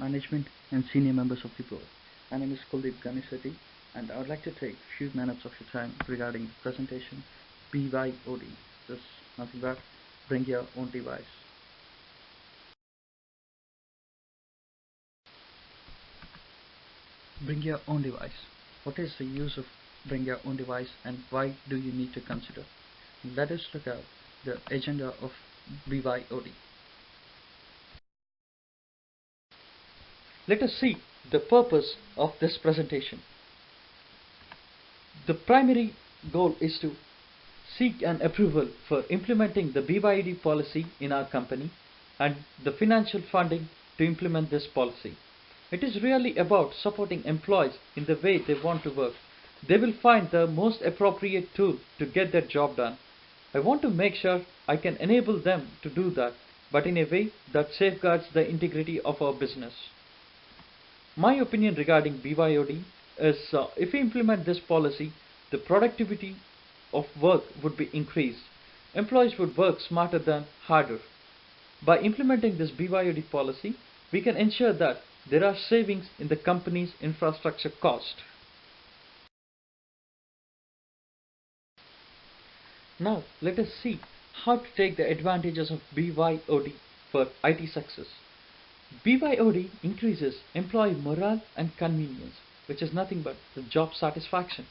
management, and senior members of the board. My name is Kuldeep Ganishetty, and I would like to take a few minutes of your time regarding the presentation BYOD. This is nothing but bring your own device. Bring your own device. What is the use of bring your own device, and why do you need to consider? Let us look at the agenda of BYOD. Let us see the purpose of this presentation. The primary goal is to seek an approval for implementing the BYOD policy in our company and the financial funding to implement this policy. It is really about supporting employees in the way they want to work. They will find the most appropriate tool to get their job done. I want to make sure I can enable them to do that, but in a way that safeguards the integrity of our business. My opinion regarding BYOD is if we implement this policy, the productivity of work would be increased. Employees would work smarter than harder. By implementing this BYOD policy, we can ensure that there are savings in the company's infrastructure cost. Now let us see how to take the advantages of BYOD for IT success. BYOD increases employee morale and convenience, which is nothing but the job satisfaction.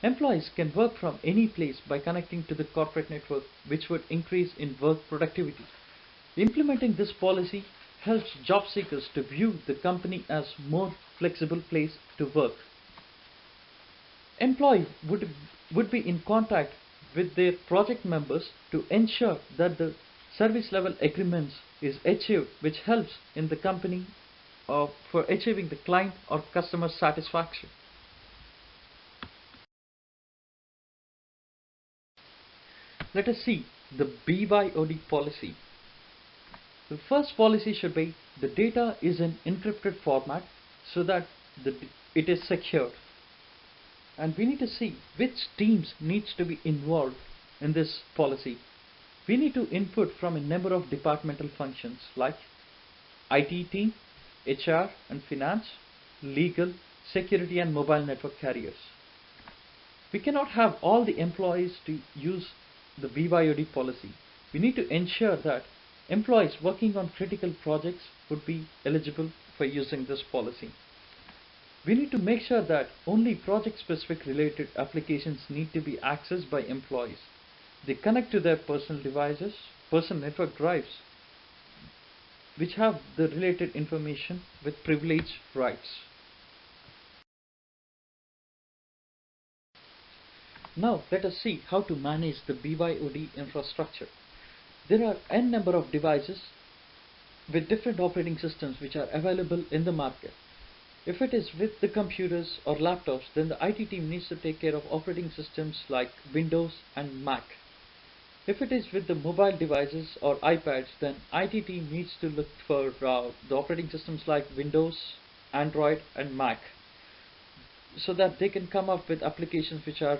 Employees can work from any place by connecting to the corporate network, which would increase in work productivity. Implementing this policy helps job seekers to view the company as more flexible place to work. Employees would be in contact with their project members to ensure that the service level agreements is achieved, which helps in the company for achieving the client or customer satisfaction. Let us see the BYOD policy. The first policy should be the data is in encrypted format so that it is secured. And we need to see which teams needs to be involved in this policy. We need to input from a number of departmental functions like IT team, HR and finance, legal, security and mobile network carriers. We cannot have all the employees to use the BYOD policy. We need to ensure that employees working on critical projects would be eligible for using this policy. We need to make sure that only project-specific related applications need to be accessed by employees. They connect to their personal devices, personal network drives, which have the related information with privileged rights. Now let us see how to manage the BYOD infrastructure. There are n number of devices with different operating systems which are available in the market. If it is with the computers or laptops, then the IT team needs to take care of operating systems like Windows and Mac. If it is with the mobile devices or iPads, then IT team needs to look for the operating systems like Windows, Android and Mac, so that they can come up with applications which are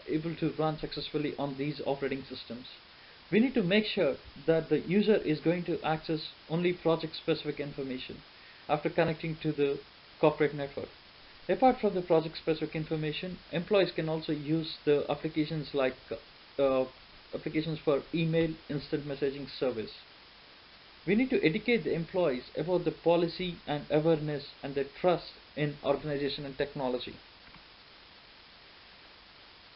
able to run successfully on these operating systems. We need to make sure that the user is going to access only project specific information after connecting to the corporate network. Apart from the project specific information, employees can also use the applications like applications for email instant messaging service. We need to educate the employees about the policy and awareness and their trust in organization and technology.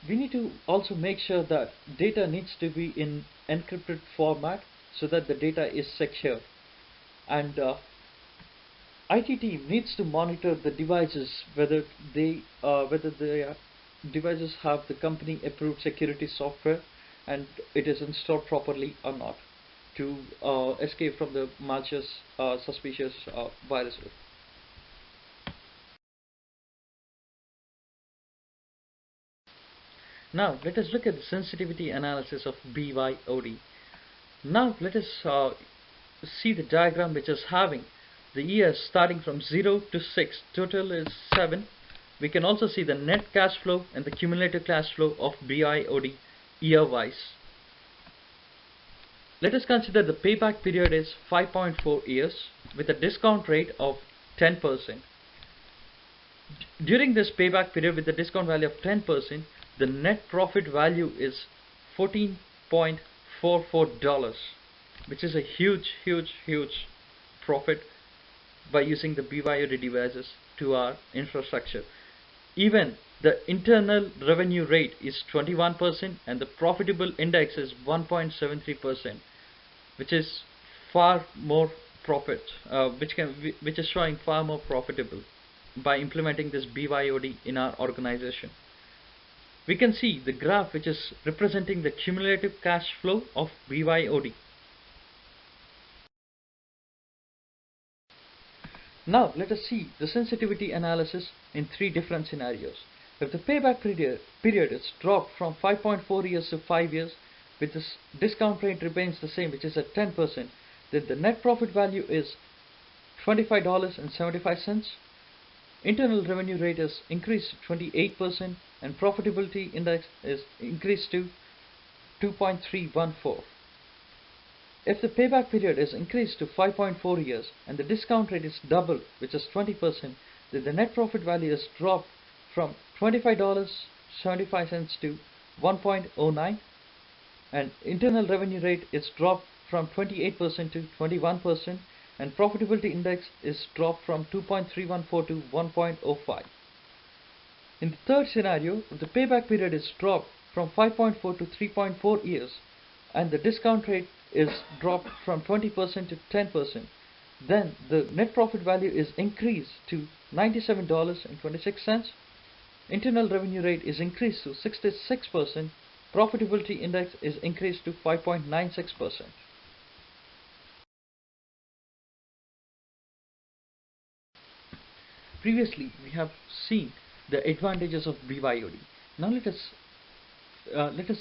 We need to also make sure that data needs to be in encrypted format so that the data is secure. And IT team needs to monitor the devices whether the devices have the company approved security software and it is installed properly or not, to escape from the malicious suspicious viruses. Now let us look at the sensitivity analysis of BYOD. Now let us see the diagram which is having the years starting from 0 to 6. Total is 7. We can also see the net cash flow and the cumulative cash flow of BYOD year wise. Let us consider the payback period is 5.4 years with a discount rate of 10%. During this payback period with the discount value of 10%, the net profit value is $14.44, which is a huge profit by using the BYOD devices to our infrastructure. Even the internal revenue rate is 21% and the profitable index is 1.73%, which is far more profit, which is showing far more profitable by implementing this BYOD in our organization. We can see the graph which is representing the cumulative cash flow of BYOD. Now let us see the sensitivity analysis in 3 different scenarios. If the payback period is dropped from 5.4 years to 5 years, with this discount rate remains the same, which is at 10%, then the net profit value is $25.75. Internal revenue rate is increased to 28% and profitability index is increased to 2.314. If the payback period is increased to 5.4 years and the discount rate is doubled, which is 20%, then the net profit value is dropped from $25.75 to 1.09, and internal revenue rate is dropped from 28% to 21%, and profitability index is dropped from 2.314 to 1.05. In the third scenario, the payback period is dropped from 5.4 to 3.4 years and the discount rate is dropped from 20% to 10%, then the net profit value is increased to $97.26. Internal revenue rate is increased to 66%. Profitability index is increased to 5.96%. Previously, we have seen the advantages of BYOD. Now let us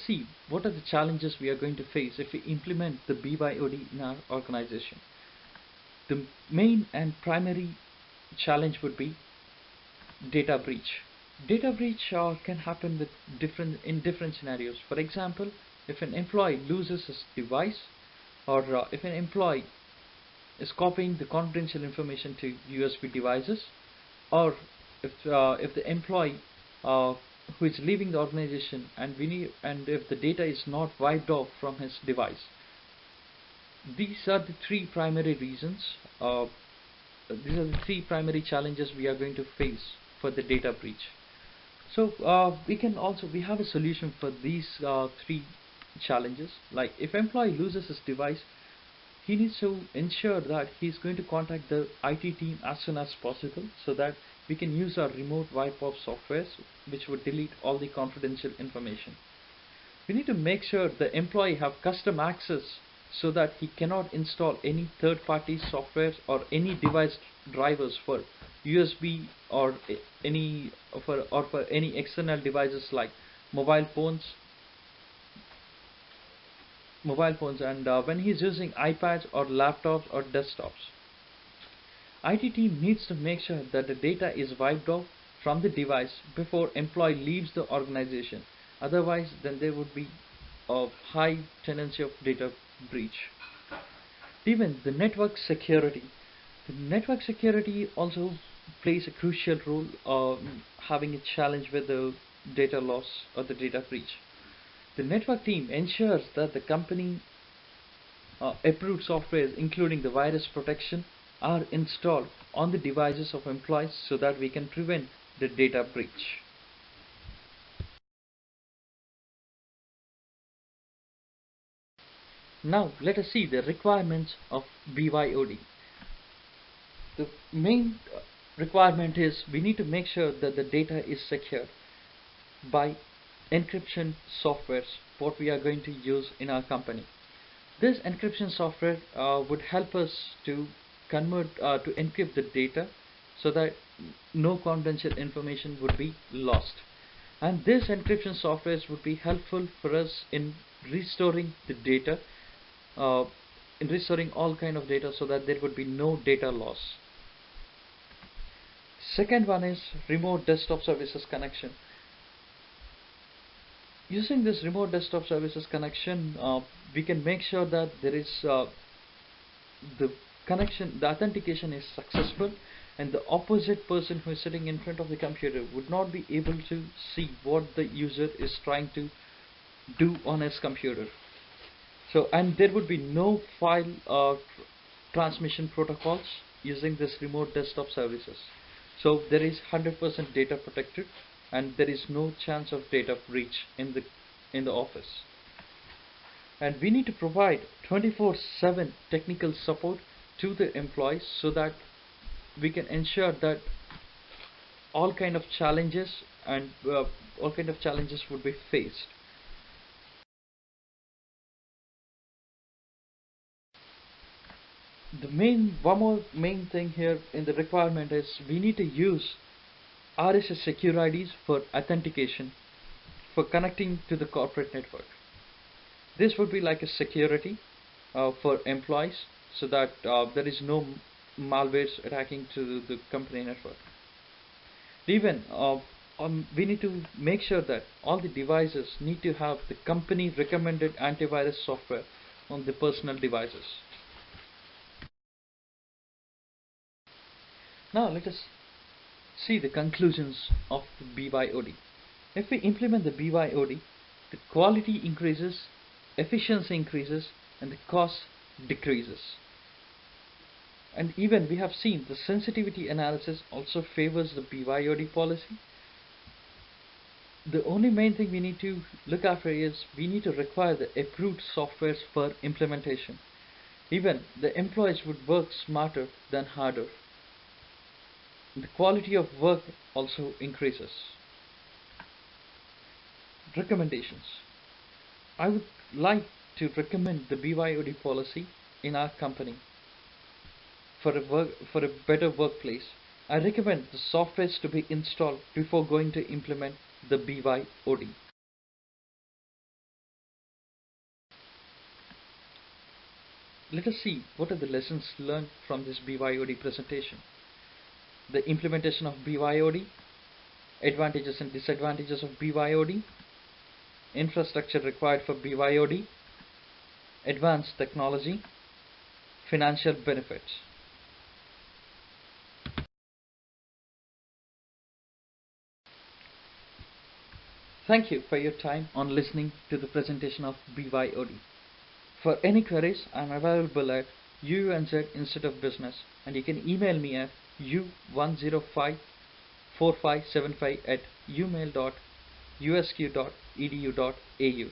see what are the challenges we are going to face if we implement the BYOD in our organization. The main and primary challenge would be data breach. Data breach can happen in different scenarios. For example, if an employee loses his device, or if an employee is copying the confidential information to USB devices, or if the employee who is leaving the organization and if the data is not wiped off from his device. These are the 3 primary reasons. These are the 3 primary challenges we are going to face for the data breach. So we have a solution for these 3 challenges. Like if employee loses his device, he needs to ensure that he is going to contact the IT team as soon as possible, so that we can use our remote wipe off software which would delete all the confidential information. We need to make sure the employee have custom access so that he cannot install any third-party software or any device drivers for USB or for any external devices like mobile phones, and when he is using iPads or laptops or desktops. IT team needs to make sure that the data is wiped off from the device before employee leaves the organization. Otherwise, then there would be a high tendency of data breach. Even the network security. The network security also plays a crucial role having a challenge with the data loss or the data breach. The network team ensures that the company approved softwares, including the virus protection, are installed on the devices of employees so that we can prevent the data breach. Now let us see the requirements of BYOD. The main requirement is we need to make sure that the data is secure by encryption softwares, what we are going to use in our company. This encryption software would help us to encrypt the data so that no confidential information would be lost. And this encryption softwares would be helpful for us in restoring the data, in restoring all kind of data so that there would be no data loss. Second one is remote desktop services connection. Using this remote desktop services connection, we can make sure that there is the authentication is successful, and the opposite person who is sitting in front of the computer would not be able to see what the user is trying to do on his computer. So, and there would be no file transmission protocols using this remote desktop services. So there is 100% data protected, and there is no chance of data breach in the office. And we need to provide 24/7 technical support to the employees so that we can ensure that all kind of challenges and all kind of challenges would be faced. One more main thing here in the requirement is we need to use RSA secure IDs for authentication for connecting to the corporate network. This would be like a security for employees so that there is no malwares attacking to the company network. Even we need to make sure that all the devices need to have the company recommended antivirus software on the personal devices. Now let us see the conclusions of the BYOD. If we implement the BYOD, the quality increases, efficiency increases, and the cost decreases. And even we have seen the sensitivity analysis also favors the BYOD policy. The only main thing we need to look after is we need to require the approved softwares for implementation. Even the employees would work smarter than harder. The quality of work also increases. Recommendations. I would like to recommend the BYOD policy in our company. For a better workplace, I recommend the softwares to be installed before going to implement the BYOD. Let us see what are the lessons learned from this BYOD presentation. The implementation of BYOD, advantages and disadvantages of BYOD, infrastructure required for BYOD, advanced technology, financial benefits. Thank you for your time on listening to the presentation of BYOD. For any queries, I am available at UUNZ Institute of Business, and you can email me at u1054575@umail.usq.edu.au.